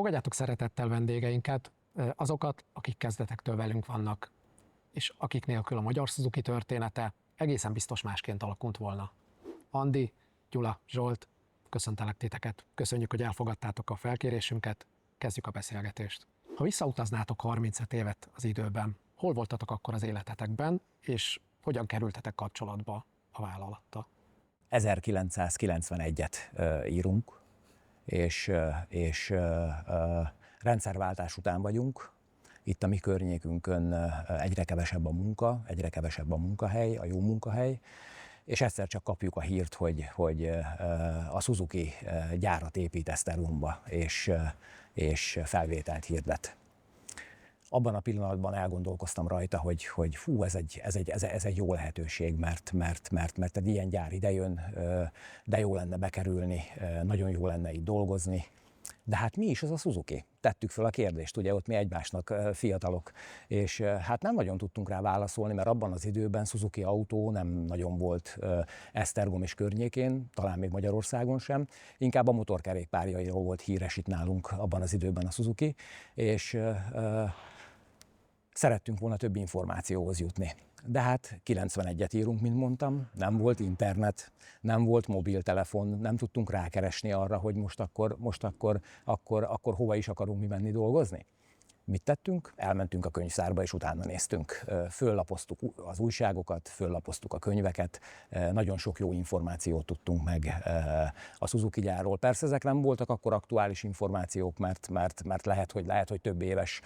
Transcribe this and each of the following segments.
Fogadjátok szeretettel vendégeinket, azokat, akik kezdetektől velünk vannak, és akik nélkül a magyar Suzuki története egészen biztos másként alakult volna. Andi, Gyula, Zsolt, köszöntelek titeket. Köszönjük, hogy elfogadtátok a felkérésünket. Kezdjük a beszélgetést. Ha visszautaznátok 35 évet az időben, hol voltatok akkor az életetekben, és hogyan kerültetek kapcsolatba a vállalattal? 1991-et írunk, és rendszerváltás után vagyunk. Itt a mi környékünkön egyre kevesebb a munka, egyre kevesebb a munkahely, a jó munkahely, és egyszer csak kapjuk a hírt, hogy a Suzuki gyárat épít Esztergomba, és felvételt hirdet. Abban a pillanatban elgondolkoztam rajta, hogy fú, ez egy jó lehetőség, mert egy ilyen gyár idejön, de jó lenne bekerülni, nagyon jó lenne itt dolgozni. De hát mi is az a Suzuki? Tettük fel a kérdést, ugye ott mi egymásnak fiatalok, és hát nem nagyon tudtunk rá válaszolni, mert abban az időben Suzuki autó nem nagyon volt Esztergom és környékén, talán még Magyarországon sem, inkább a motorkerékpárjairól volt híres itt nálunk abban az időben a Suzuki, és szerettünk volna több információhoz jutni. De hát 91-et írunk, mint mondtam, nem volt internet, nem volt mobiltelefon, nem tudtunk rákeresni arra, hogy most akkor hova is akarunk mi menni dolgozni. Mit tettünk? Elmentünk a könyvtárba, és utána néztünk. Föllapoztuk az újságokat, föllapoztuk a könyveket, nagyon sok jó információt tudtunk meg a Suzuki gyárról. Persze ezek nem voltak akkor aktuális információk, mert lehet, hogy több éves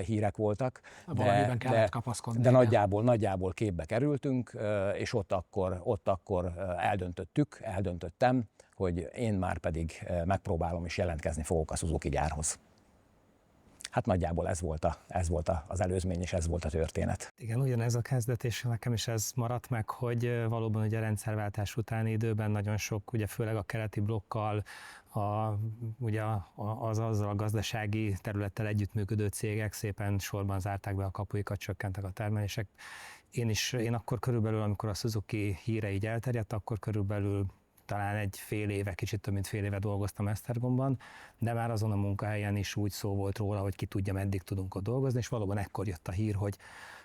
hírek voltak. Valamiben kellett kapaszkodni. De nagyjából képbe kerültünk, és ott akkor eldöntöttem, hogy én már pedig megpróbálom és jelentkezni fogok a Suzuki gyárhoz. Hát nagyjából ez volt az előzmény, és ez volt a történet. Igen, ugyanez a kezdet, és nekem is ez maradt meg, hogy valóban ugye a rendszerváltás utáni időben nagyon sok, ugye főleg a keleti blokkal, azzal a gazdasági területtel együttműködő cégek szépen sorban zárták be a kapuikat, csökkentek a termelések. Én akkor körülbelül, amikor a Suzuki híre így elterjedt, akkor körülbelül talán kicsit több mint fél éve dolgoztam Esztergomban, de már azon a munkahelyen is úgy szó volt róla, hogy ki tudja, meddig tudunk ott dolgozni, és valóban ekkor jött a hír, hogy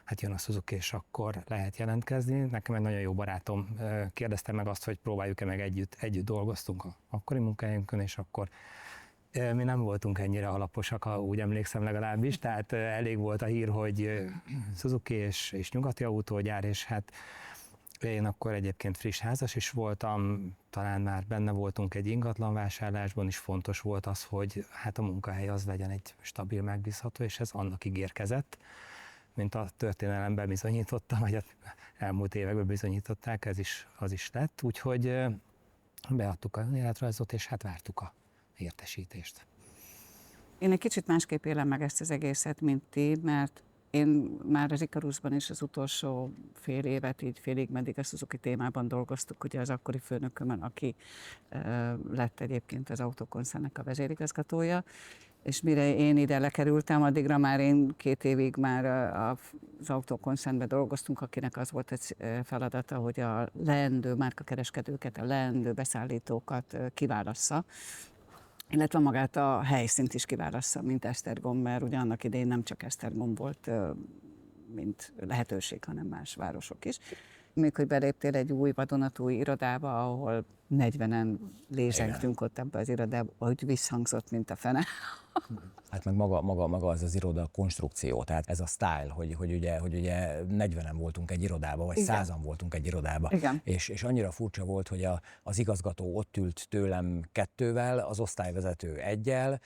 hát jön a Suzuki, és akkor lehet jelentkezni. Nekem egy nagyon jó barátom kérdezte meg azt, hogy próbáljuk-e meg együtt dolgoztunk a akkori munkahelyünkön, és akkor mi nem voltunk ennyire alaposak, ha úgy emlékszem legalábbis, tehát elég volt a hír, hogy Suzuki és nyugati autógyár, és hát én akkor egyébként friss házas is voltam, talán már benne voltunk egy ingatlanvásárlásban, is fontos volt az, hogy hát a munkahely az legyen egy stabil, megbízható, és ez annak ígérkezett, mint a történelemben bizonyította, vagy az elmúlt években bizonyították, az is lett, úgyhogy beadtuk a életrajzot, és hát vártuk a értesítést. Én egy kicsit másképp élem meg ezt az egészet, mint ti, mert én már az Ikarusban is az utolsó fél évet, így félig meddig a Suzuki témában dolgoztuk, ugye az akkori főnökömön, aki lett egyébként az autókoncernnek a vezérigazgatója, és mire én ide lekerültem, addigra már én 2 évig már az autókoncernben dolgoztunk, akinek az volt egy feladata, hogy a leendő márkakereskedőket, a leendő beszállítókat kiválassza, illetve magát a helyszínt is kiválassza, mint Esztergom, mert ugye annak idején nem csak Esztergom volt, mint lehetőség, hanem más városok is. Még hogy beléptél egy új vadonatúj irodába, ahol 40-en lézengtünk ott ebbe az irodába, hogy visszhangzott, mint a fene. Hát meg maga az iroda konstrukció, tehát ez a style, hogy ugye 40-en voltunk egy irodába, vagy 100-an voltunk egy irodába. És annyira furcsa volt, hogy az igazgató ott ült tőlem 2-vel, az osztályvezető 1-jel,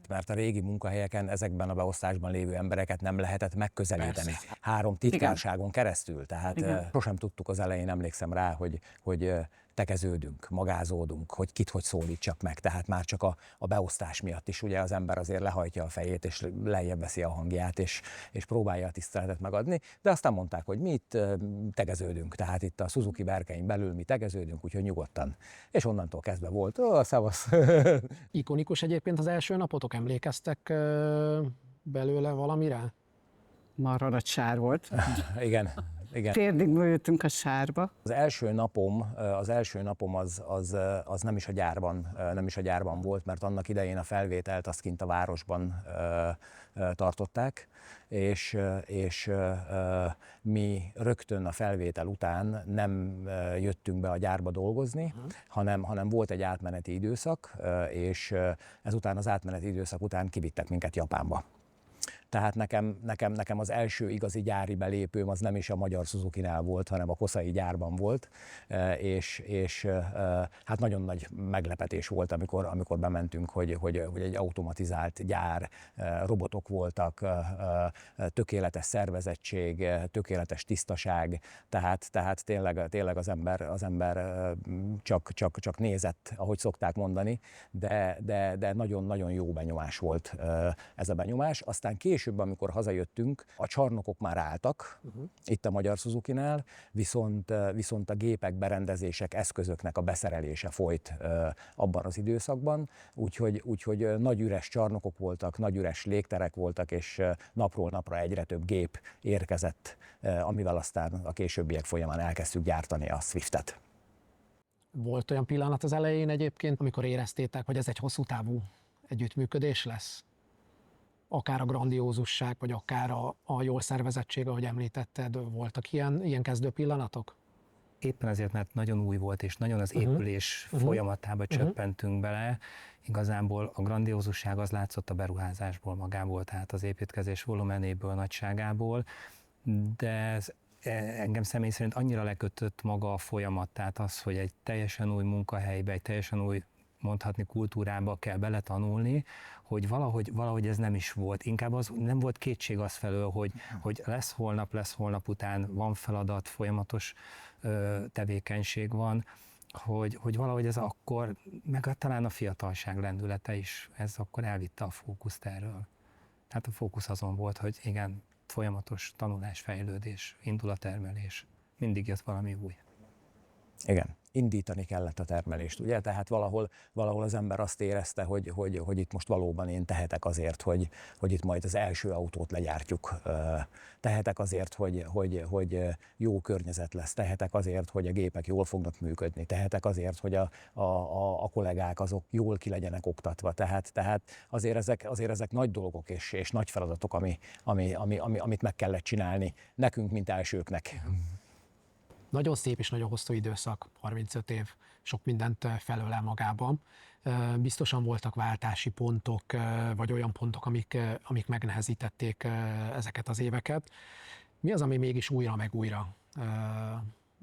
mert a régi munkahelyeken ezekben a beosztásban lévő embereket nem lehetett megközelíteni. Persze. 3 titkárságon keresztül, tehát sosem tudtuk az elején, emlékszem rá, hogy tegeződünk, magázódunk, hogy kit hogy szólítsak meg, tehát már csak a beosztás miatt is ugye az ember azért lehajtja a fejét, és lejjebb veszi a hangját, és próbálja a tiszteletet megadni, de aztán mondták, hogy mi itt tegeződünk, tehát itt a Suzuki berkein belül mi tegeződünk, úgyhogy nyugodtan. És onnantól kezdve volt, szevasz. Ikonikus egyébként az első napotok, emlékeztek belőle valamire? Marha nagy sár volt. Igen. Igen. Térdig jöttünk a sárba. Az első napom az nem is a gyárban volt, mert annak idején a felvételt azt kint a városban tartották, és mi rögtön a felvétel után nem jöttünk be a gyárba dolgozni, hanem volt egy átmeneti időszak, és ezután az átmeneti időszak után kivittek minket Japánba. Tehát nekem az első igazi gyári belépőm az nem is a magyar Suzuki-nál volt, hanem a koszai gyárban volt, és hát nagyon nagy meglepetés volt, amikor bementünk, hogy egy automatizált gyár, robotok voltak, tökéletes szervezettség, tökéletes tisztaság, tehát tényleg az ember csak nézett, ahogy szokták mondani, de nagyon-nagyon jó benyomás volt ez a benyomás. Aztán később, amikor hazajöttünk, a csarnokok már álltak, itt a magyar Suzuki-nál, viszont a gépek, berendezések, eszközöknek a beszerelése folyt abban az időszakban, úgyhogy nagy üres csarnokok voltak, nagy üres légterek voltak, és napról napra egyre több gép érkezett, amivel aztán a későbbiek folyamán elkezdtük gyártani a Swiftet. Volt olyan pillanat az elején egyébként, amikor éreztétek, hogy ez egy hosszú távú együttműködés lesz? Akár a grandiózusság, vagy akár a jól szervezettség, ahogy említetted, voltak ilyen kezdő pillanatok? Éppen azért, mert nagyon új volt, és nagyon az épülés folyamatába csöppentünk bele, igazából a grandiózusság az látszott a beruházásból magából, tehát az építkezés volumenéből, nagyságából, de engem személy szerint annyira lekötött maga a folyamat, tehát az, hogy egy teljesen új munkahelybe, egy teljesen új, mondhatni, kultúrába kell beletanulni, hogy valahogy ez nem is volt. Inkább az nem volt kétség az felől, hogy lesz holnap után, van feladat, folyamatos tevékenység van, hogy valahogy ez akkor, meg talán a fiatalság lendülete is, ez akkor elvitte a fókuszt erről. Tehát a fókusz azon volt, hogy igen, folyamatos tanulás, fejlődés, indulatermelés, mindig jött valami új. Igen, indítani kellett a termelést, ugye? Tehát valahol az ember azt érezte, hogy itt most valóban én tehetek azért, hogy itt majd az első autót legyártjuk. Tehetek azért, hogy jó környezet lesz. Tehetek azért, hogy a gépek jól fognak működni. Tehetek azért, hogy a kollégák azok jól ki legyenek oktatva. Tehát azért ezek nagy dolgok és nagy feladatok, amit meg kellett csinálni nekünk, mint elsőknek. Nagyon szép és nagyon hosszú időszak, 35 év, sok mindent felölel magában. Biztosan voltak váltási pontok, vagy olyan pontok, amik megnehezítették ezeket az éveket. Mi az, ami mégis újra meg újra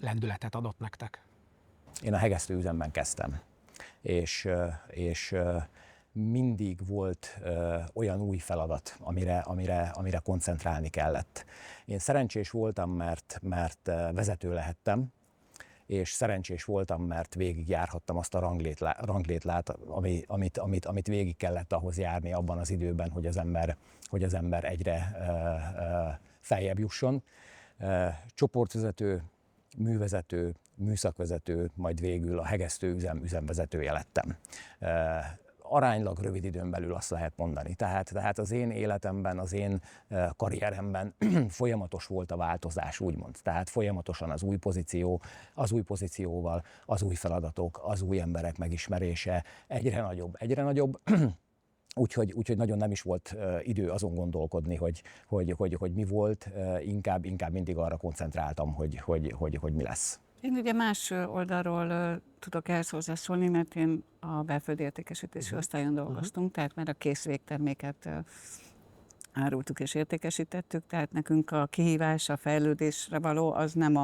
lendületet adott nektek? Én a hegesztőüzemben kezdtem, és mindig volt olyan új feladat, amire koncentrálni kellett. Én szerencsés voltam, mert vezető lehettem, és szerencsés voltam, mert végigjárhattam azt a ranglétlát, amit végig kellett ahhoz járni abban az időben, hogy az ember egyre feljebb jusson. Csoportvezető, művezető, műszakvezető, majd végül a hegesztőüzem üzemvezetője lettem. Aránylag rövid időn belül azt lehet mondani. Tehát az én életemben, az én karrieremben folyamatos volt a változás, úgymond. Tehát folyamatosan az új pozíció, az új pozícióval, az új feladatok, az új emberek megismerése egyre nagyobb. Úgyhogy nagyon nem is volt idő azon gondolkodni, hogy mi volt, inkább mindig arra koncentráltam, hogy mi lesz. Én ugye más oldalról tudok ehhez hozzászólni, mert én a belföldi értékesítési osztályon dolgoztunk, tehát már a kész végterméket árultuk és értékesítettük, tehát nekünk a kihívás, a fejlődésre való, az nem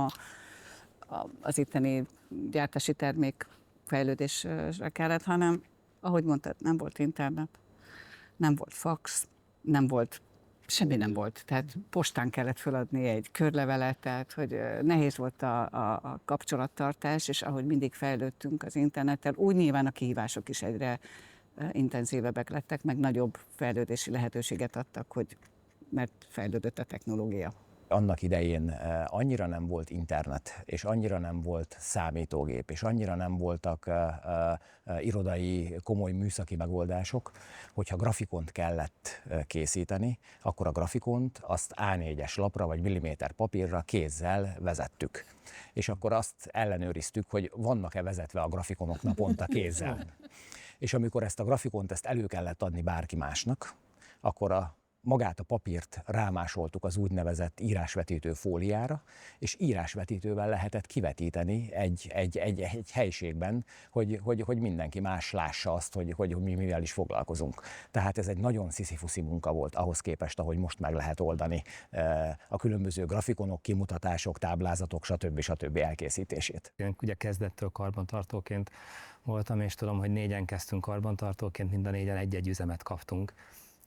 az itteni gyártási termék fejlődésre kellett, hanem, ahogy mondtad, nem volt internet, nem volt fax, semmi nem volt. Tehát postán kellett feladni egy körlevelet, tehát hogy nehéz volt a kapcsolattartás, és ahogy mindig fejlődtünk az internettel, úgy nyilván a kihívások is egyre intenzívebbek lettek, meg nagyobb fejlődési lehetőséget adtak, mert fejlődött a technológia. Annak idején annyira nem volt internet, és annyira nem volt számítógép, és annyira nem voltak irodai, komoly műszaki megoldások, hogyha grafikont kellett készíteni, akkor a grafikont azt A4-es lapra vagy milliméter papírra kézzel vezettük. És akkor azt ellenőriztük, hogy vannak-e vezetve a grafikonok naponta kézzel. És amikor ezt a grafikont elő kellett adni bárki másnak, akkor magát a papírt rámásoltuk az úgynevezett írásvetítő fóliára, és írásvetítővel lehetett kivetíteni egy helységben, hogy mindenki más lássa azt, hogy mi mivel is foglalkozunk. Tehát ez egy nagyon sziszifuszi munka volt ahhoz képest, ahogy most meg lehet oldani a különböző grafikonok, kimutatások, táblázatok, stb. Elkészítését. Én ugye kezdettől karbantartóként voltam, és tudom, hogy 4-en kezdtünk karbantartóként, mind a 4-en egy-egy üzemet kaptunk.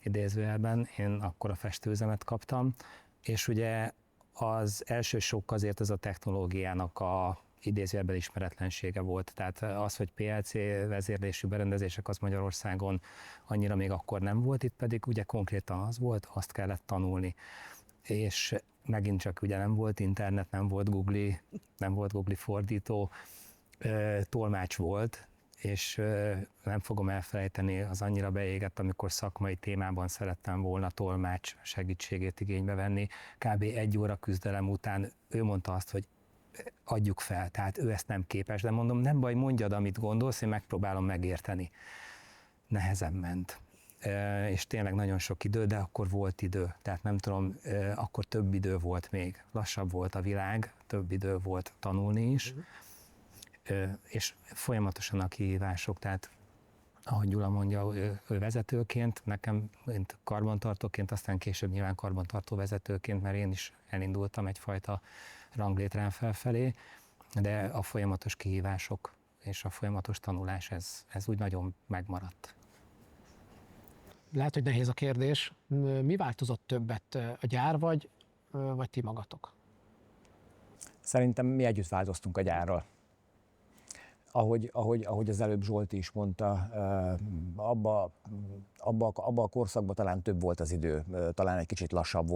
Idézőjelben, én akkor a festőüzemet kaptam, és ugye az első sok azért ez a technológiának a idézőjelben ismeretlensége volt. Tehát az, hogy PLC vezérlésű berendezések az Magyarországon annyira még akkor nem volt, itt pedig ugye konkrétan az volt, azt kellett tanulni. És megint csak ugye nem volt internet, nem volt Google fordító, tolmács volt, és nem fogom elfelejteni, az annyira beégett, amikor szakmai témában szerettem volna tolmács segítségét igénybe venni. Kb. 1 óra küzdelem után ő mondta azt, hogy adjuk fel, tehát ő ezt nem képes, de mondom, nem baj, mondjad, amit gondolsz, én megpróbálom megérteni. Nehezen ment. És tényleg nagyon sok idő, de akkor volt idő, tehát nem tudom, akkor több idő volt még. Lassabb volt a világ, több idő volt tanulni is. És folyamatosan a kihívások, tehát ahogy Gyula mondja, ő vezetőként, nekem mint karbantartóként, aztán később nyilván karbantartó vezetőként, mert én is elindultam egyfajta ranglétrán felfelé, de a folyamatos kihívások és a folyamatos tanulás, ez úgy nagyon megmaradt. Lehet, hogy nehéz a kérdés. Mi változott többet, a gyár vagy ti magatok? Szerintem mi együtt változtunk a gyárral. Ahogy az előbb Zsolti is mondta, abba a korszakban talán több volt az idő, talán egy kicsit lassabb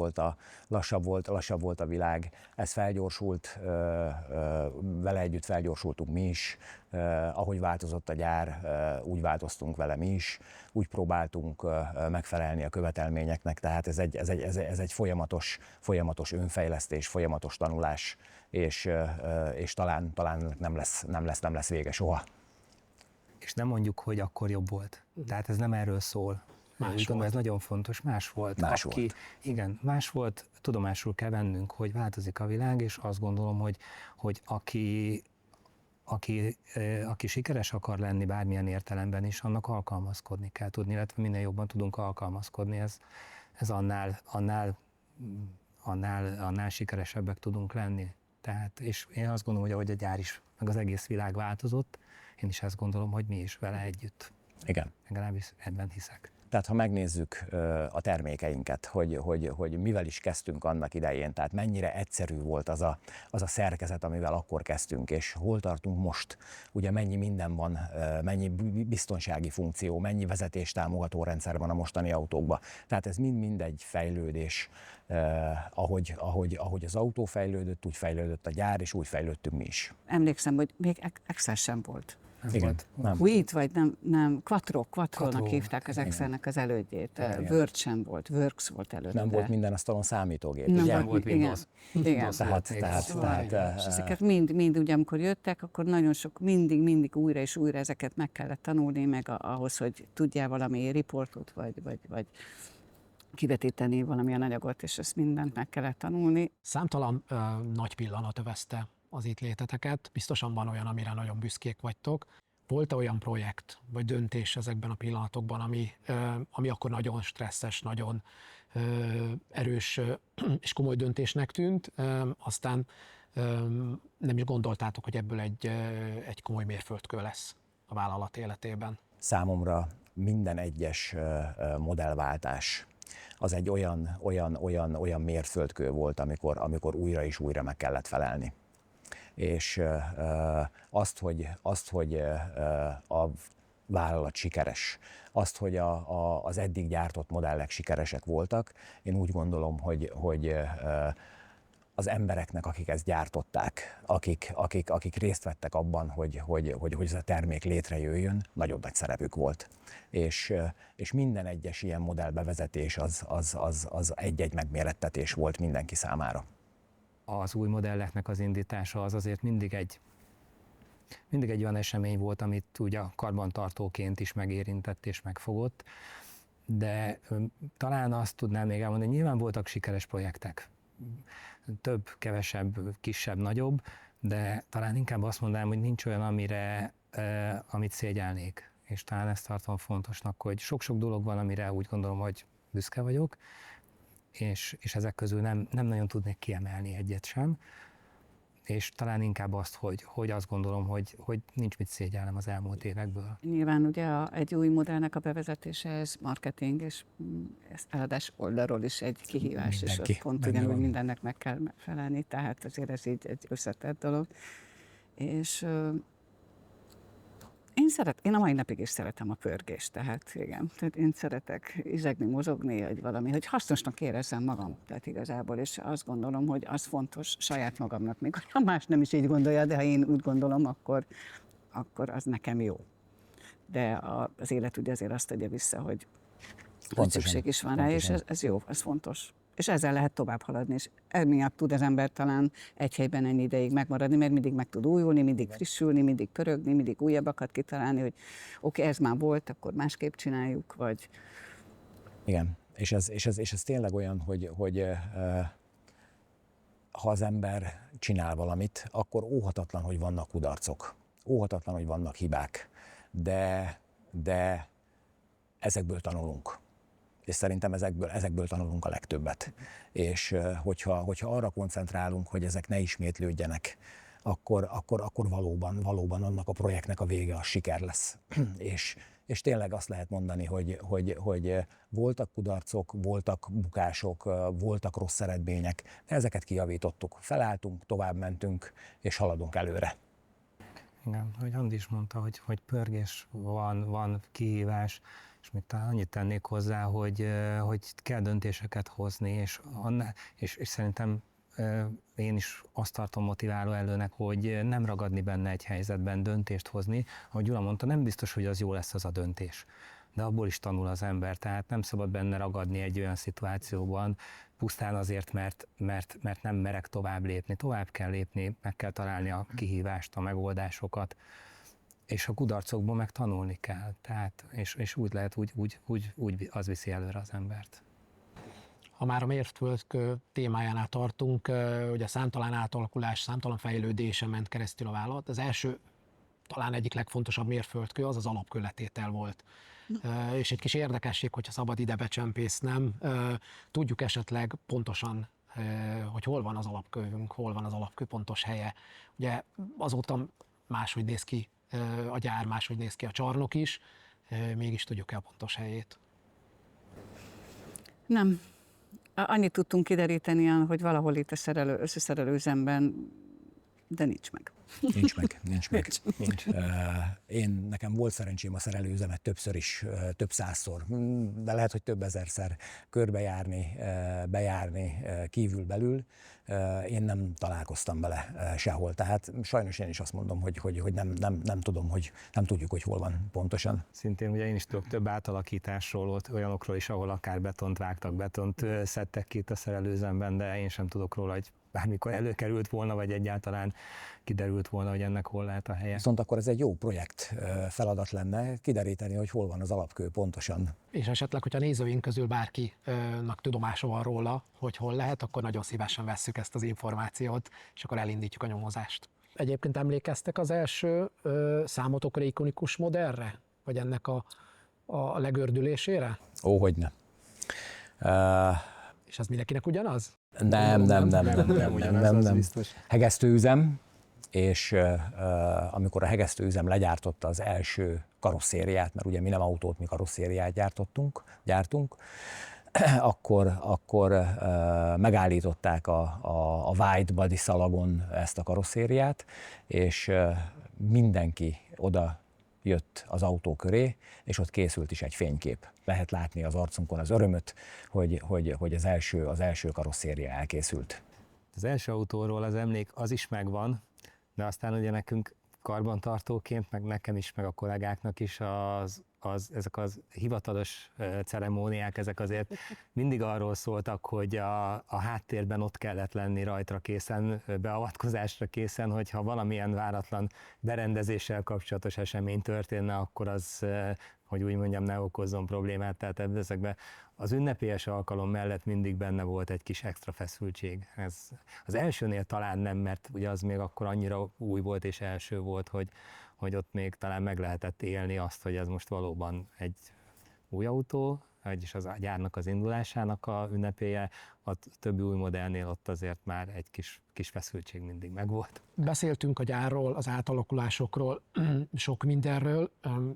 volt a világ. Ez felgyorsult, vele együtt felgyorsultunk mi is, ahogy változott a gyár, úgy változtunk vele mi is, úgy próbáltunk megfelelni a követelményeknek, tehát ez egy folyamatos önfejlesztés, folyamatos tanulás, és talán nem lesz vége soha. És nem mondjuk, hogy akkor jobb volt. Tehát ez nem erről szól. Ez nagyon fontos, más volt. Igen, más volt, tudomásul kell vennünk, hogy változik a világ, és azt gondolom, hogy aki sikeres akar lenni bármilyen értelemben is, annak alkalmazkodni kell tudni, illetve minél jobban tudunk alkalmazkodni, ez annál sikeresebbek tudunk lenni. Tehát, és én azt gondolom, hogy ahogy a gyár is, meg az egész világ változott, én is ezt gondolom, hogy mi is vele együtt. Igen. Legalábbis ebben hiszek. Tehát ha megnézzük a termékeinket, hogy mivel is kezdtünk annak idején, tehát mennyire egyszerű volt az a szerkezet, amivel akkor kezdtünk, és hol tartunk most, ugye mennyi minden van, mennyi biztonsági funkció, mennyi vezetéstámogató rendszer van a mostani autókban. Tehát ez mind egy fejlődés, ahogy az autó fejlődött, úgy fejlődött a gyár, és úgy fejlődtünk mi is. Emlékszem, hogy még Excel sem volt. Igen. Wheat, vagy nem, Quattro-nak hívták az Excelnek az elődjét. Word sem volt, Works volt előtte. Nem volt minden asztalon számítógép. Nem volt Windows. Igen. És ezeket mind ugye, amikor jöttek, akkor nagyon sok, mindig újra és újra ezeket meg kellett tanulni, meg ahhoz, hogy tudjál valami riportot, vagy kivetíteni valamilyen anyagot, és ezt mindent meg kellett tanulni. Számtalan nagy pillanat övezte az itt léteteket, biztosan van olyan, amire nagyon büszkék vagytok. Volt-e olyan projekt, vagy döntés ezekben a pillanatokban, ami akkor nagyon stresszes, nagyon erős és komoly döntésnek tűnt, aztán nem is gondoltátok, hogy ebből egy komoly mérföldkő lesz a vállalat életében? Számomra minden egyes modellváltás az egy olyan mérföldkő volt, amikor újra és újra meg kellett felelni. És azt, hogy a vállalat sikeres, azt, hogy az eddig gyártott modellek sikeresek voltak, én úgy gondolom, hogy az embereknek, akik ezt gyártották, akik részt vettek abban, hogy ez a termék létrejöjjön, nagyon nagy szerepük volt. És minden egyes ilyen modellbevezetés az egy-egy megmérettetés volt mindenki számára. Az új modelleknek az indítása az azért mindig egy olyan esemény volt, amit ugye karbantartóként is megérintett és megfogott, de talán azt tudnám még elmondani, hogy nyilván voltak sikeres projektek. Több, kevesebb, kisebb, nagyobb, de talán inkább azt mondanám, hogy nincs olyan, amit szégyelnék. És talán ezt tartom fontosnak, hogy sok-sok dolog van, amire úgy gondolom, hogy büszke vagyok, és ezek közül nem nagyon tudnék kiemelni egyet sem. És talán inkább azt, hogy azt gondolom, hogy nincs mit szégyellem az elmúlt évekből. Nyilván ugye egy új modellnek a bevezetése, ez marketing, és ez eladás oldalról is egy kihívás, és ott pont ugyanúgy mindennek meg kell felelni, tehát azért ez így egy összetett dolog. És én a mai napig is szeretem a pörgést, tehát igen, tehát én szeretek izegni, mozogni, vagy valami, hogy hasznosnak érezzem magam, tehát igazából, és azt gondolom, hogy az fontos saját magamnak, még ha más nem is így gondolja, de ha én úgy gondolom, akkor az nekem jó. De az élet ugye azért azt adja vissza, hogy szükség is van rá, és ez jó, ez fontos. És ezzel lehet tovább haladni, és emiatt tud az ember talán egy helyben ennyi ideig megmaradni, mert mindig meg tud újulni, mindig frissülni, mindig pörögni, mindig újabbakat kitalálni, hogy oké, ez már volt, akkor másképp csináljuk, vagy... Igen, és ez tényleg olyan, hogy ha az ember csinál valamit, akkor óhatatlan, hogy vannak kudarcok, óhatatlan, hogy vannak hibák, de ezekből tanulunk. És szerintem ezekből tanulunk a legtöbbet. És hogyha arra koncentrálunk, hogy ezek ne ismétlődjenek, akkor valóban annak a projektnek a vége a siker lesz. És tényleg azt lehet mondani, hogy voltak kudarcok, voltak bukások, voltak rossz eredmények, de ezeket kijavítottuk, felálltunk, tovább mentünk, és haladunk előre. Igen, hogy Andi is mondta, hogy pörgés van kihívás, és még talán annyit tennék hozzá, hogy kell döntéseket hozni, és szerintem én is azt tartom motiváló előnek, hogy nem ragadni benne egy helyzetben, döntést hozni. Ahogy Gyula mondta, nem biztos, hogy az jó lesz az a döntés, de abból is tanul az ember, tehát nem szabad benne ragadni egy olyan szituációban, pusztán azért, mert nem merek tovább lépni. Tovább kell lépni, meg kell találni a kihívást, a megoldásokat, és a kudarcokból meg tanulni kell. Tehát, és úgy lehet, úgy az viszi előre az embert. Ha már a mérföldkő témájánál tartunk, ugye számtalan átalakulás, számtalan fejlődésen ment keresztül a vállalat. Az első, talán egyik legfontosabb mérföldkő az alapkőletétel volt. És egy kis érdekesség, hogyha szabad ide becsempésznem, tudjuk esetleg pontosan, hogy hol van az alapkővünk, hol van az alapkő pontos helye. Ugye azóta máshogy néz ki a gyár, máshogy néz ki a csarnok is, mégis tudjuk-e a pontos helyét? Nem. Annyit tudtunk kideríteni, hogy valahol itt a összeszerelőüzemben, de nincs meg. Nincs meg. Nekem volt szerencsém a szerelőüzemet többször is, több százszor, de lehet, hogy több ezerszer körbejárni, bejárni kívül-belül. Én nem találkoztam vele sehol, tehát sajnos én is azt mondom, hogy nem tudom, nem tudjuk, hogy hol van pontosan. Szintén ugye én is tudok több átalakításról, olyanokról is, ahol akár betont vágtak, betont szedtek ki itt a szerelőüzemben, de én sem tudok róla, hogy bármikor előkerült volna, vagy egyáltalán kiderült volna, hogy ennek hol lehet a helye. Viszont akkor ez egy jó projekt feladat lenne kideríteni, hogy hol van az alapkő pontosan. És esetleg, hogyha nézőink közül bárkinak tudomása van róla, hogy hol lehet, akkor nagyon szívesen vesszük ezt az információt, és akkor elindítjuk a nyomozást. Egyébként emlékeztek az első számotokra ikonikus modellre? Vagy ennek a legördülésére? Ó, hogyne. És ez mindenkinek ugyanaz? Nem. Hegesztőüzem, és amikor a hegesztőüzem legyártotta az első karosszériát, mert ugye mi nem autót, mi karosszériát gyártunk, akkor megállították a wide body szalagon ezt a karosszériát, és mindenki oda jött az autó köré, és ott készült is egy fénykép. Lehet látni az arcunkon az örömöt, hogy az első karosszéria elkészült. Az első autóról az emlék az is megvan, de aztán ugye nekünk karbantartóként, meg nekem is, meg a kollégáknak is ezek az hivatalos ceremóniák, ezek azért mindig arról szóltak, hogy a háttérben ott kellett lenni rajtra készen, beavatkozásra készen, hogyha valamilyen váratlan berendezéssel kapcsolatos esemény történne, akkor az, hogy úgy mondjam, ne okozzon problémát. Tehát ezekben az ünnepélyes alkalom mellett mindig benne volt egy kis extra feszültség. Ez az elsőnél talán nem, mert ugye az még akkor annyira új volt és első volt, hogy ott még talán meg lehetett élni azt, hogy ez most valóban egy új autó, vagyis az gyárnak az indulásának a ünnepélye, a többi új modellnél ott azért már egy kis feszültség mindig megvolt. Beszéltünk a gyárról, az átalakulásokról, sok mindenről,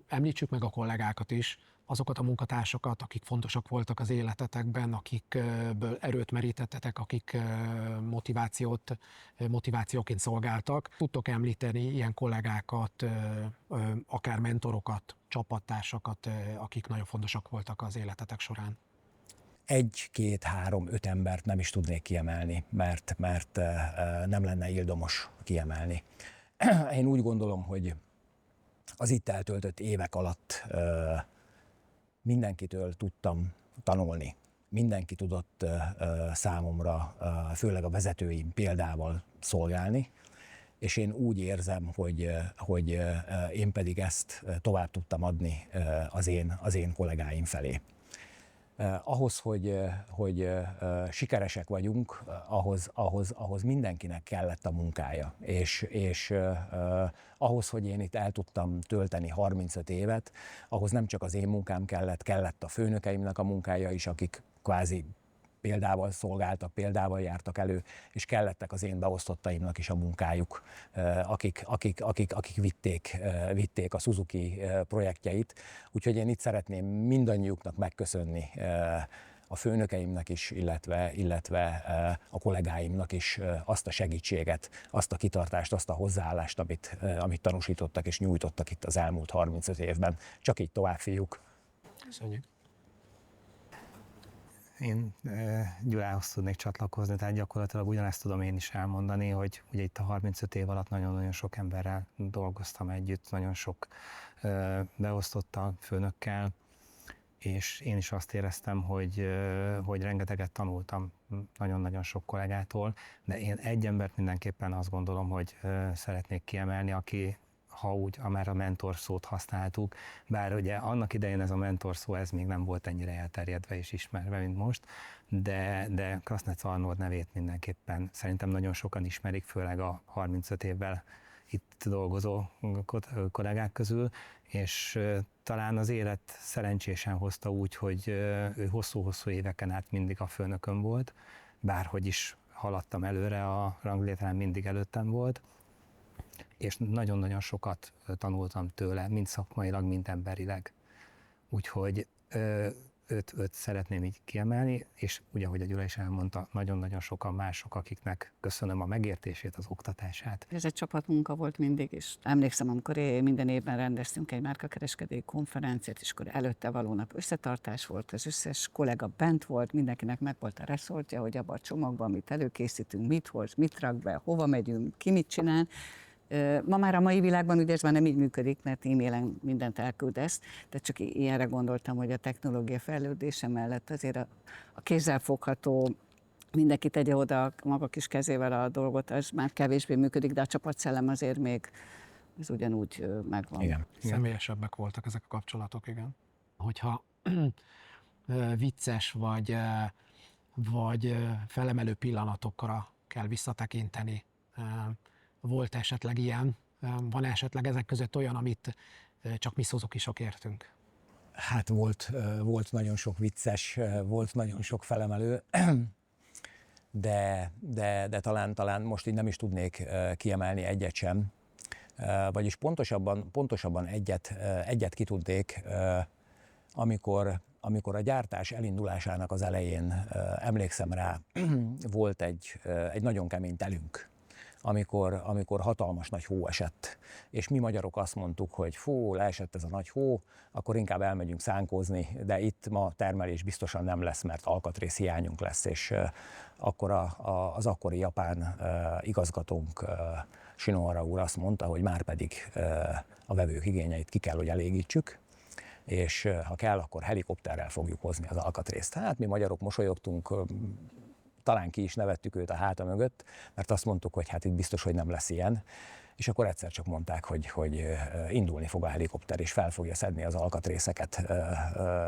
említsük meg a kollégákat is, azokat a munkatársakat, akik fontosak voltak az életetekben, akikből erőt merítettetek, akik motivációként szolgáltak. Tudtok említeni ilyen kollégákat, akár mentorokat, csapattársakat, akik nagyon fontosak voltak az életetek során? 1, 2, 3, 5 embert nem is tudnék kiemelni, mert nem lenne ildomos kiemelni. Én úgy gondolom, hogy az itt eltöltött évek alatt mindenkitől tudtam tanulni. Mindenki tudott számomra, főleg a vezetőim példával szolgálni, és én úgy érzem, hogy én pedig ezt tovább tudtam adni az én kollégáim felé. Ahhoz, hogy sikeresek vagyunk, ahhoz mindenkinek kellett a munkája. És ahhoz, hogy én itt el tudtam tölteni 35 évet, ahhoz nem csak az én munkám kellett a főnökeimnek a munkája is, akik kvázi példával szolgáltak, példával jártak elő, és kellettek az én beosztottaimnak is a munkájuk, akik vitték a Suzuki projektjeit. Úgyhogy én itt szeretném mindannyiuknak megköszönni, a főnökeimnek is, illetve a kollégáimnak is azt a segítséget, azt a kitartást, azt a hozzáállást, amit tanúsítottak és nyújtottak itt az elmúlt 35 évben. Csak így tovább, fiúk. Köszönjük. Én Gyulához tudnék csatlakozni, tehát gyakorlatilag ugyanezt tudom én is elmondani, hogy ugye itt a 35 év alatt nagyon-nagyon sok emberrel dolgoztam együtt, nagyon sok beosztottal, főnökkel, és én is azt éreztem, hogy rengeteget tanultam nagyon-nagyon sok kollégától, de én egy embert mindenképpen azt gondolom, hogy szeretnék kiemelni, aki, ha úgy, már a mentor szót használtuk, bár ugye annak idején ez a mentor szó, ez még nem volt ennyire elterjedve és ismerve, mint most, de Krasznec Arnold nevét mindenképpen szerintem nagyon sokan ismerik, főleg a 35 évvel itt dolgozó kollégák közül, és talán az élet szerencsésen hozta úgy, hogy ő hosszú-hosszú éveken át mindig a főnököm volt, bárhogy is haladtam előre, a ranglétrán mindig előttem volt, és nagyon-nagyon sokat tanultam tőle, mind szakmailag, mind emberileg. Úgyhogy őt szeretném így kiemelni, és ugye, ahogy a Gyula is elmondta, nagyon-nagyon sokan mások, akiknek köszönöm a megértését, az oktatását. Ez egy csapatmunka volt mindig is. Emlékszem, amikor minden évben rendeztünk egy márkakereskedői konferenciát, és akkor előtte való nap összetartás volt, az összes kollega bent volt, mindenkinek meg volt a reszortja, hogy abban a csomagban, amit előkészítünk, mit hoz, mit rak be, hova megyünk, ki mit csinál. Ma már a mai világban ugye ez már nem így működik, mert e-mailen mindent elküldesz, de csak ilyenre gondoltam, hogy a technológia fejlődése mellett azért a kézzelfogható, mindenki tegye oda a maga kis kezével a dolgot, az már kevésbé működik, de a csapatszellem azért még ez ugyanúgy megvan. Igen. Személyesebbek voltak ezek a kapcsolatok, igen. Hogyha vicces vagy felemelő pillanatokra kell visszatekinteni, volt esetleg ilyen? Van esetleg ezek között olyan, amit csak mi Suzukisok értünk? Hát volt nagyon sok vicces, volt nagyon sok felemelő, de talán most így nem is tudnék kiemelni egyet sem. Vagyis pontosabban egyet ki tudnék, amikor a gyártás elindulásának az elején, emlékszem rá, volt egy nagyon kemény telünk, amikor hatalmas nagy hó esett, és mi magyarok azt mondtuk, hogy fú, leesett ez a nagy hó, akkor inkább elmegyünk szánkózni, de itt ma termelés biztosan nem lesz, mert alkatrész hiányunk lesz, és akkor az akkori japán igazgatónk, Shinohara úr azt mondta, hogy már pedig a vevők igényeit ki kell, hogy elégítsük, és ha kell, akkor helikopterrel fogjuk hozni az alkatrészt. Hát mi magyarok mosolyogtunk, talán ki is nevettük őt a háta mögött, mert azt mondtuk, hogy hát itt biztos, hogy nem lesz ilyen. És akkor egyszer csak mondták, hogy indulni fog a helikopter, és fel fogja szedni az alkatrészeket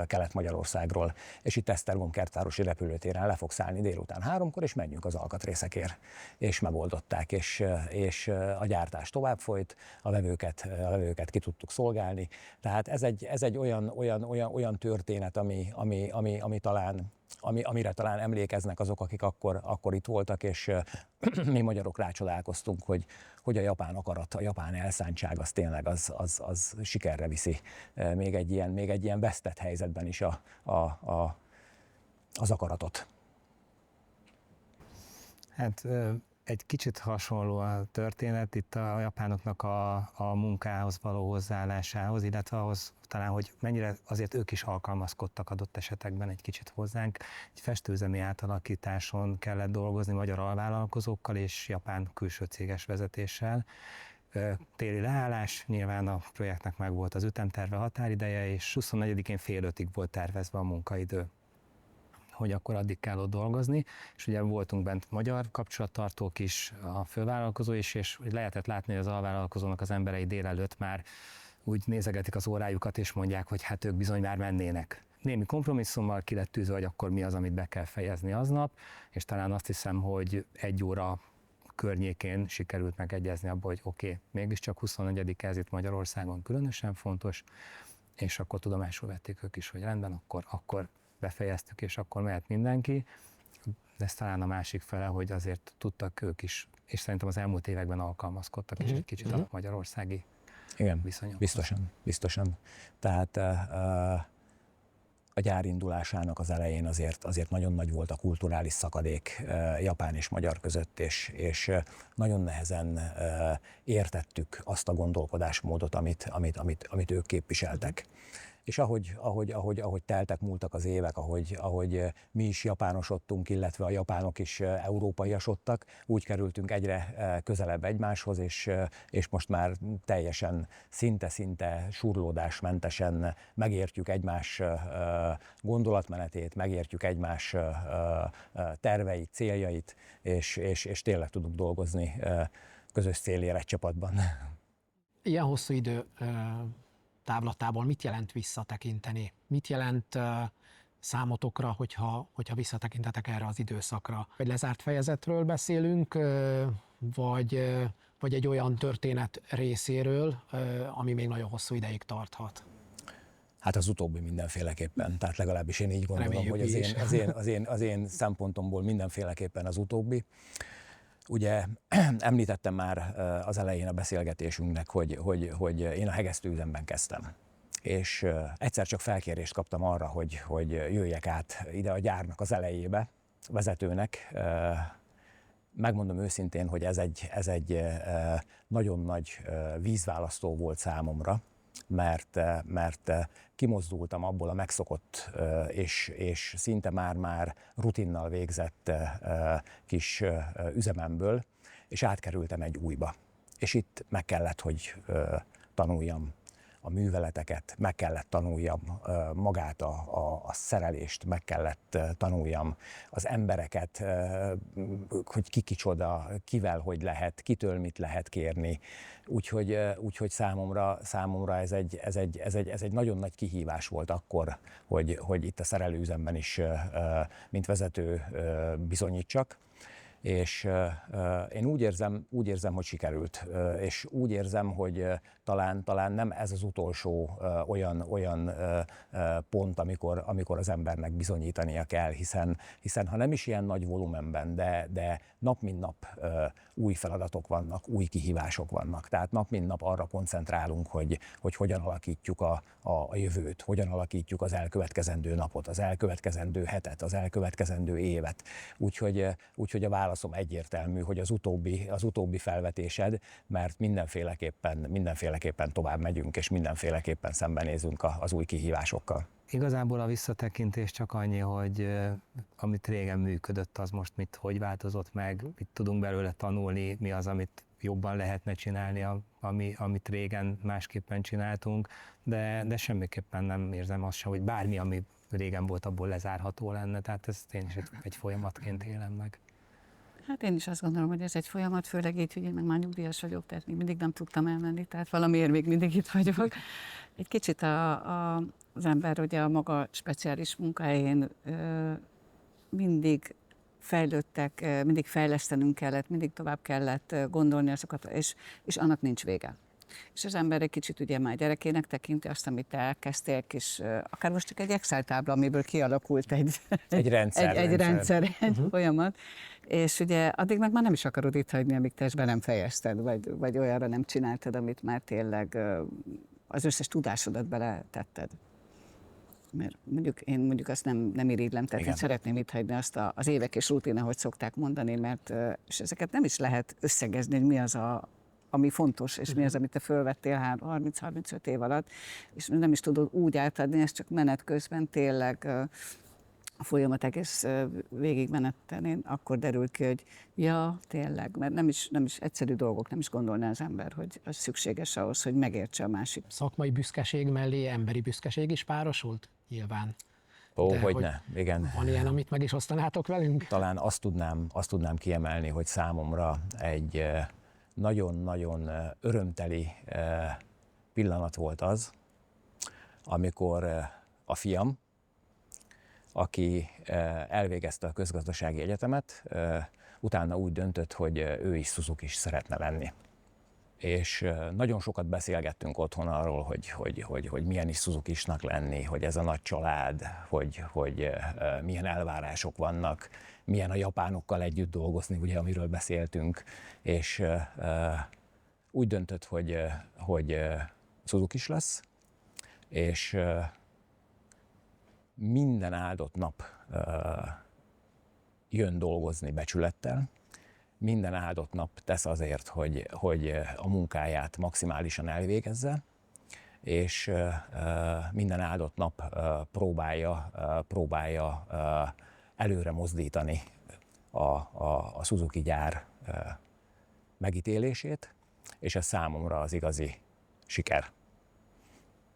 Kelet-Magyarországról, és itt Esztergom-Kertvárosi repülőtéren le fog szállni délután 3-kor, és menjünk az alkatrészekért. És megoldották, és a gyártás tovább folyt, a vevőket ki tudtuk szolgálni. Tehát ez egy olyan történet, ami talán amire talán emlékeznek azok, akik akkor itt voltak, és mi magyarok rácsodálkoztunk, hogy a japán akarat, a japán elszántság az tényleg az sikerre viszi még egy ilyen vesztett helyzetben is az akaratot. Hát egy kicsit hasonló a történet itt a japánoknak a munkához való hozzáállásához, illetve ahhoz talán, hogy mennyire azért ők is alkalmazkodtak adott esetekben egy kicsit hozzánk. Egy festőüzemi átalakításon kellett dolgozni magyar alvállalkozókkal és japán külső céges vezetéssel. Téli leállás, nyilván a projektnek meg volt az ütemterve, határideje, és 24-én fél 5-ig volt tervezve a munkaidő, hogy akkor addig kell ott dolgozni, és ugye voltunk bent magyar kapcsolattartók is, a fővállalkozó is, és lehetett látni, hogy az alvállalkozónak az emberei délelőtt már úgy nézegetik az órájukat, és mondják, hogy hát ők bizony már mennének. Némi kompromisszummal ki lett tűzve, hogy akkor mi az, amit be kell fejezni aznap, és talán azt hiszem, hogy 1 óra környékén sikerült megegyezni abba, hogy oké, mégiscsak 24. ez itt Magyarországon különösen fontos, és akkor tudomásul vették ők is, hogy rendben, akkor befejeztük, és akkor mehet mindenki. De ez talán a másik fele, hogy azért tudtak ők is, és szerintem az elmúlt években alkalmazkodtak is egy kicsit a magyarországi viszonyokhoz. Biztosan. Tehát a gyár indulásának az elején azért nagyon nagy volt a kulturális szakadék japán és magyar között, és nagyon nehezen értettük azt a gondolkodásmódot, amit ők képviseltek. És ahogy teltek, múltak az évek, ahogy mi is japánosodtunk, illetve a japánok is európaiasodtak, úgy kerültünk egyre közelebb egymáshoz, és most már teljesen szinte surlódásmentesen megértjük egymás gondolatmenetét, megértjük egymás terveit, céljait, és tényleg tudunk dolgozni közös célért egy csapatban. Ilyen hosszú idő távlatából mit jelent visszatekinteni? Mit jelent számotokra, hogyha visszatekintetek erre az időszakra? Egy lezárt fejezetről beszélünk, vagy egy olyan történet részéről, ami még nagyon hosszú ideig tarthat? Hát az utóbbi mindenféleképpen, tehát legalábbis én így gondolom, reméljük, hogy az én szempontomból mindenféleképpen az utóbbi. Ugye említettem már az elején a beszélgetésünknek, hogy én a hegesztőüzemben kezdtem. És egyszer csak felkérést kaptam arra, hogy jöjjek át ide a gyárnak az elejébe, vezetőnek. Megmondom őszintén, hogy ez egy nagyon nagy vízválasztó volt számomra, mert kimozdultam abból a megszokott és szinte már rutinnal végzett kis üzememből, és átkerültem egy újba. És itt meg kellett, hogy tanuljam a műveleteket, meg kellett tanuljam magát a szerelést, meg kellett tanuljam az embereket, hogy ki kicsoda, kivel hogy lehet, kitől mit lehet kérni. Úgyhogy számomra ez egy nagyon nagy kihívás volt akkor, hogy itt a szerelőüzemben is, mint vezető bizonyítsak. És én úgy érzem, hogy sikerült, és úgy érzem, hogy talán nem ez az utolsó olyan pont, amikor az embernek bizonyítania kell, hiszen ha nem is ilyen nagy volumenben, de nap mint nap új feladatok vannak, új kihívások vannak. Tehát nap mint nap arra koncentrálunk, hogy hogyan alakítjuk a jövőt, hogyan alakítjuk az elkövetkezendő napot, az elkövetkezendő hetet, az elkövetkezendő évet. Úgyhogy a válaszom egyértelmű, hogy az utóbbi felvetésed, mert mindenféleképpen tovább megyünk, és mindenféleképpen szembenézünk az új kihívásokkal. Igazából a visszatekintés csak annyi, hogy amit régen működött, az most hogy változott meg, mit tudunk belőle tanulni, mi az, amit jobban lehetne csinálni, amit régen másképpen csináltunk, de semmiképpen nem érzem azt sem, hogy bármi, ami régen volt, abból lezárható lenne, tehát ezt én is egy folyamatként élem meg. Hát én is azt gondolom, hogy ez egy folyamat, főleg így, hogy én meg már nyugdíjas vagyok, tehát még mindig nem tudtam elmenni, tehát valamiért még mindig itt vagyok. Egy kicsit az ember ugye a maga speciális munkahelyén mindig fejlődtek, mindig fejlesztenünk kellett, mindig tovább kellett gondolni azokat, és annak nincs vége. És az ember egy kicsit ugye már gyerekének tekinti azt, amit elkezdtél, és akár most csak egy Excel tábla, amiből kialakult egy rendszer, egy folyamat, és ugye addig meg már nem is akarod itt hagyni, amíg te ezt be nem fejezted, vagy olyanra nem csináltad, amit már tényleg az összes tudásodat beletetted. Mert mondjuk azt nem irigylem, tehát én szeretném itt hagyni azt az évek és rutin, ahogy szokták mondani, mert és ezeket nem is lehet összegezni, hogy mi az ami fontos, és mi az, amit te fölvettél 30-35 év alatt, és nem is tudod úgy átadni, ez csak menet közben tényleg a folyamat egész végig menettenén, akkor derül ki, hogy ja, tényleg, mert nem is egyszerű dolgok, nem is gondolná az ember, hogy az szükséges ahhoz, hogy megértse a másik. Szakmai büszkeség mellé emberi büszkeség is párosult? Nyilván. Hogyne, igen. Van ilyen, amit meg is osztanátok velünk? Talán azt tudnám kiemelni, hogy számomra egy nagyon-nagyon örömteli pillanat volt az, amikor a fiam, aki elvégezte a közgazdasági egyetemet, utána úgy döntött, hogy ő is Suzuki-s szeretne lenni. És nagyon sokat beszélgettünk otthon arról, hogy milyen is Suzuki-snak lenni, hogy ez a nagy család, hogy milyen elvárások vannak, milyen a japánokkal együtt dolgozni, ugye, amiről beszéltünk, és úgy döntött, hogy Suzuki-s lesz, és minden áldott nap jön dolgozni becsülettel, minden áldott nap tesz azért, hogy a munkáját maximálisan elvégezze, és minden áldott nap próbálja előre mozdítani a Suzuki gyár megítélését, és ez számomra az igazi siker.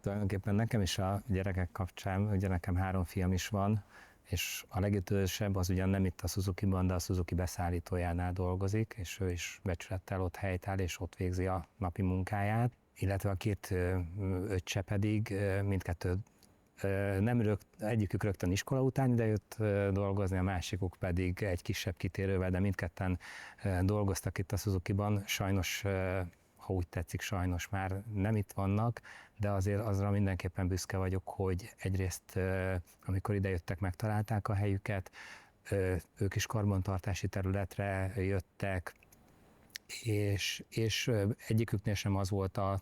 Tulajdonképpen nekem is a gyerekek kapcsán, ugye nekem 3 fiam is van, és a legütősebb az ugyan nem itt a Suzuki-ban, de a Suzuki beszállítójánál dolgozik, és ő is becsülettel ott helytáll, és ott végzi a napi munkáját, illetve a 2 öccse pedig mindkettő egyikük rögtön iskola után ide jött dolgozni, a másikuk pedig egy kisebb kitérővel, de mindketten dolgoztak itt a Suzuki-ban. Sajnos, ha úgy tetszik, sajnos már nem itt vannak, de azért azra mindenképpen büszke vagyok, hogy egyrészt, amikor idejöttek, megtalálták a helyüket, ők is karbantartási területre jöttek, és egyiküknél sem az volt a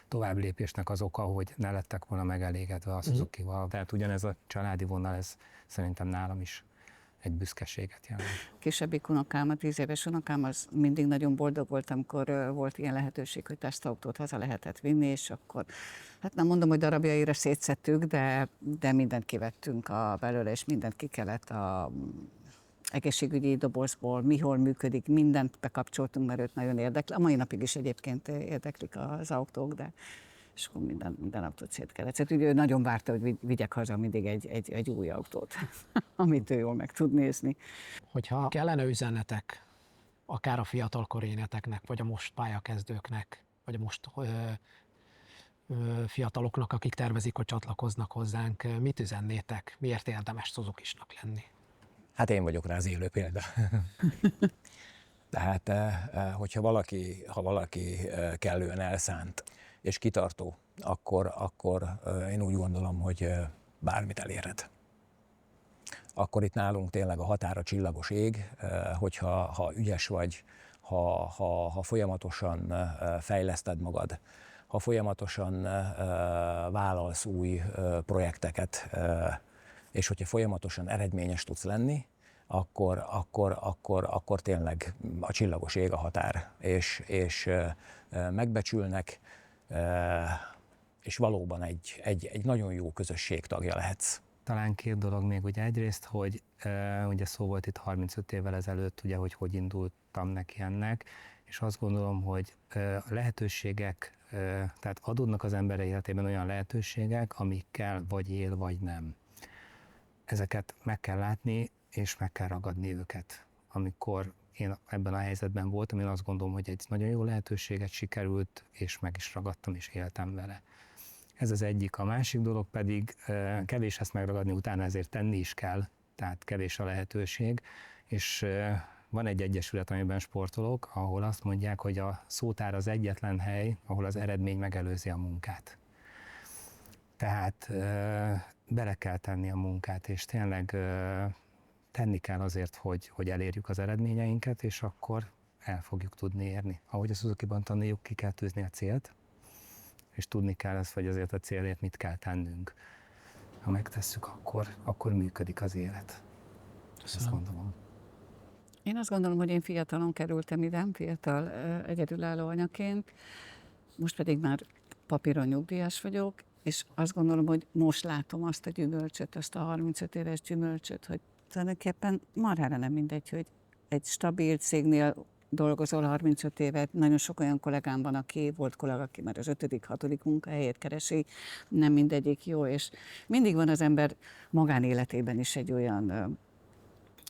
továbblépésnek az oka, hogy ne lettek volna megelégedve a Suzuki-val. Tehát ugyanez a családi vonal, ez szerintem nálam is egy büszkeséget jelent. Kisebbik unokám, a 10 éves unokám, az mindig nagyon boldog volt, amikor volt ilyen lehetőség, hogy tesztautót haza lehetett vinni, és akkor, hát nem mondom, hogy darabjaira szétszettük, de mindent kivettünk belőle, és mindent ki kellett a egészségügyi dobozból, mihol működik, mindent bekapcsoltunk, mert őt nagyon érdekli. A mai napig is egyébként érdeklik az autók, de és akkor minden autót szét kellett. Tehát ugye ő nagyon várta, hogy vigyek haza mindig egy új autót, amit ő jól meg tud nézni. Hogyha kellene üzenetek, akár a fiatalkori éneteknek, vagy a most pályakezdőknek, vagy a most fiataloknak, akik tervezik, hogy csatlakoznak hozzánk, mit üzennétek? Miért érdemes Suzuki-snak lenni? Hát én vagyok rá az élő példa. Tehát, hogyha valaki kellően elszánt és kitartó, akkor én úgy gondolom, hogy bármit elérhet. Akkor itt nálunk tényleg a határa csillagos ég, hogyha ügyes vagy, ha folyamatosan fejleszted magad, ha folyamatosan vállalsz új projekteket, és hogyha folyamatosan eredményes tudsz lenni, akkor tényleg a csillagos ég a határ, és megbecsülnek, és valóban egy nagyon jó közösség tagja lehetsz. Talán két dolog még, ugye egyrészt, hogy ugye szó volt itt 35 évvel ezelőtt, ugye, hogy indultam neki ennek, és azt gondolom, hogy a lehetőségek, tehát adódnak az ember életében olyan lehetőségek, amikkel vagy él, vagy nem. Ezeket meg kell látni, és meg kell ragadni őket. Amikor én ebben a helyzetben voltam, én azt gondolom, hogy egy nagyon jó lehetőséget sikerült, és meg is ragadtam, és éltem vele. Ez az egyik. A másik dolog pedig kevés ezt megragadni, utána ezért tenni is kell, tehát kevés a lehetőség, és van egy egyesület, amiben sportolok, ahol azt mondják, hogy a szótár az egyetlen hely, ahol az eredmény megelőzi a munkát. Tehát bele kell tenni a munkát, és tényleg tenni kell azért, hogy elérjük az eredményeinket, és akkor el fogjuk tudni érni. Ahogy a Suzuki-ban tanuljuk, ki kell tűzni a célt, és tudni kell ezt, hogy azért a célért mit kell tennünk. Ha megtesszük, akkor működik az élet. Ezt gondolom. Én azt gondolom, hogy én fiatalon kerültem ide, fiatal egyedülálló anyaként, most pedig már papíron nyugdíjas vagyok, és azt gondolom, hogy most látom azt a gyümölcsöt, azt a 35 éves gyümölcsöt, hogy tulajdonképpen marhára nem mindegy, hogy egy stabil cégnél dolgozol 35 évet, nagyon sok olyan kollégám van, volt kollega, aki már az 5.-6. munkahelyét keresi, nem mindegyik jó, és mindig van az ember magánéletében is egy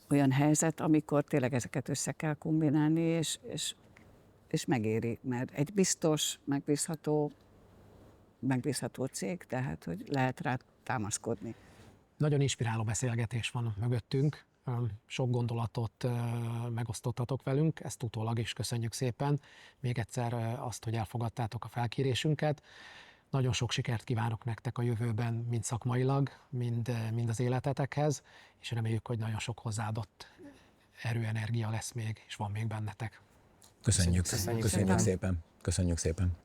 olyan helyzet, amikor tényleg ezeket össze kell kombinálni, és megéri, mert egy biztos, megbízható cég, tehát hogy lehet rá támaszkodni. Nagyon inspiráló beszélgetés van mögöttünk, sok gondolatot megosztottatok velünk, ezt utólag is köszönjük szépen. Még egyszer azt, hogy elfogadtátok a felkérésünket. Nagyon sok sikert kívánok nektek a jövőben, mind szakmailag, mind az életetekhez, és reméljük, hogy nagyon sok hozzáadott erőenergia lesz még, és van még bennetek. Köszönjük Köszönjük szépen. Köszönjük szépen.